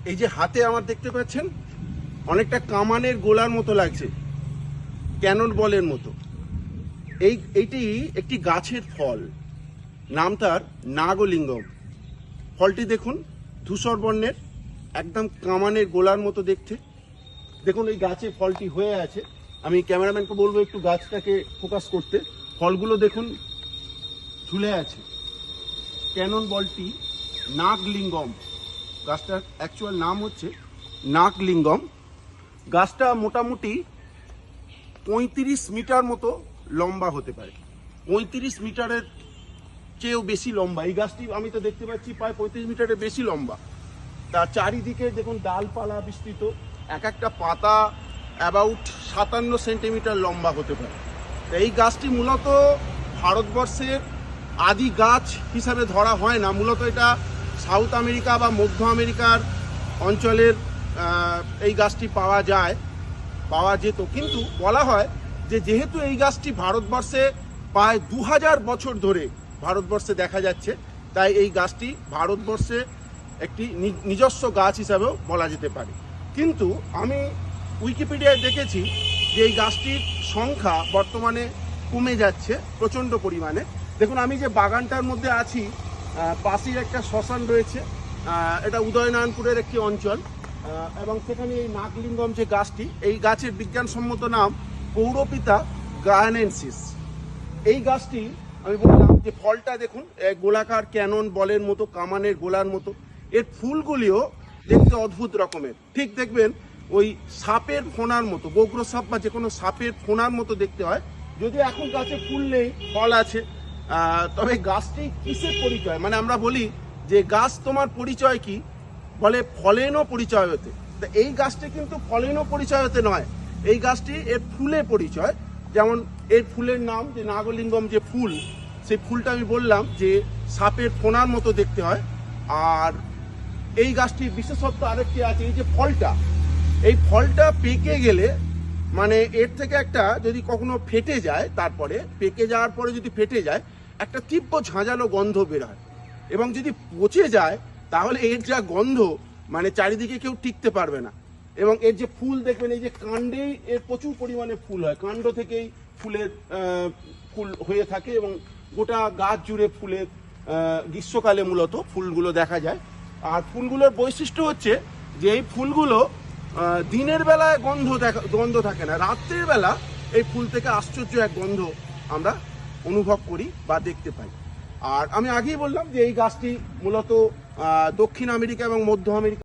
এই যে হাতে আমার দেখতে পাচ্ছেন অনেকটা কামানের গোলার মতো লাগছে, ক্যানন বলের মতো। এইটি একটি গাছের ফল, নাম তার নাগলিঙ্গম। ফলটি দেখুন ধূসর বর্ণের, একদম কামানের গোলার মতো দেখতে। দেখুন এই গাছে ফলটি হয়ে আছে। আমি ক্যামেরাম্যানকে বলবো একটু গাছটাকে ফোকাস করতে। ফলগুলো দেখুন ঝুলে আছে। ক্যানন বলটি নাগলিঙ্গম, গাছটার অ্যাকচুয়াল নাম হচ্ছে নাগলিঙ্গম। গাছটা মোটামুটি 35 মিটার মতো লম্বা হতে পারে, 35 মিটারের চেয়েও বেশি লম্বা এই গাছটি। আমি তো দেখতে পাচ্ছি প্রায় 35 মিটারের বেশি লম্বা। তার চারিদিকে দেখুন ডালপালা বিস্তৃত, এক একটা পাতা অ্যাবাউট 57 সেন্টিমিটার লম্বা হতে পারে। এই গাছটি মূলত ভারতবর্ষের আদি গাছ হিসাবে ধরা হয় না, মূলত এটা সাউথ আমেরিকা বা মধ্য আমেরিকার অঞ্চলের এই গাছটি পাওয়া যেত। কিন্তু বলা হয় যে যেহেতু এই গাছটি ভারতবর্ষে প্রায় 2000 বছর ধরে ভারতবর্ষে দেখা যাচ্ছে, তাই এই গাছটি ভারতবর্ষে একটি নিজস্ব গাছ হিসাবেও বলা যেতে পারে। কিন্তু আমি উইকিপিডিয়ায় দেখেছি যে এই গাছটির সংখ্যা বর্তমানে কমে যাচ্ছে প্রচণ্ড পরিমাণে। দেখুন আমি যে বাগানটার মধ্যে আছি, পাশেই একটা শ্মশান রয়েছে, এটা উদয়নারায়ণপুরের একটি অঞ্চল, এবং সেখানে এই নাগলিঙ্গম যে গাছটি, এই গাছের বিজ্ঞানসম্মত নাম পৌরপিতা গায়ানেন্সিস। এই গাছটি আমি বললাম যে ফলটা দেখুন গোলাকার ক্যানন বলের মতো, কামানের গোলার মতো। এর ফুলগুলিও দেখতে অদ্ভুত রকমের, ঠিক দেখবেন ওই সাপের ফোনার মতো, বগ্র সাপ বা যে কোনো সাপের ফোনার মতো দেখতে হয়। যদি এখন গাছে ফুল নেই, ফল আছে, তবে গাছটি কিসের পরিচয়? মানে আমরা বলি যে গাছ তোমার পরিচয় কি, বলে ফলেনও পরিচয় হতে। তা এই গাছটি কিন্তু ফলেনও পরিচয় হতে নয়, এই গাছটি এর ফুলে পরিচয়। যেমন এর ফুলের নাম যে নাগলিঙ্গম, যে ফুল, সেই ফুলটা আমি বললাম যে সাপের ফোনার মতো দেখতে হয়। আর এই গাছটির বিশেষত্ব আরেকটি আছে, এই যে ফলটা, এই ফলটা পেকে গেলে, মানে এর থেকে একটা যদি কখনো ফেটে যায়, তারপরে পেকে যাওয়ার পরে যদি ফেটে যায়, একটা তীব্র ঝাঁঝালো গন্ধ বের হয়। এবং যদি পচে যায় তাহলে এর যা গন্ধ, মানে চারিদিকে কেউ টিকতে পারবে না। এবং এর যে ফুল দেখবেন, এই যে কাণ্ডেই এর প্রচুর পরিমাণে ফুল হয়, কাণ্ড থেকেই ফুল হয়ে থাকে, এবং গোটা গাছ জুড়ে ফুলের গ্রীষ্মকালে মূলত ফুলগুলো দেখা যায়। আর ফুলগুলোর বৈশিষ্ট্য হচ্ছে যে এই ফুলগুলো দিনের বেলায় গন্ধ থাকে না, রাত্রির বেলা এই ফুল থেকে আশ্চর্য এক গন্ধ আমরা অনুভব করি বা দেখতে পাই। আর আমি আগেই বললাম যে এই গাছটি মূলত দক্ষিণ আমেরিকা এবং মধ্য আমেরিকা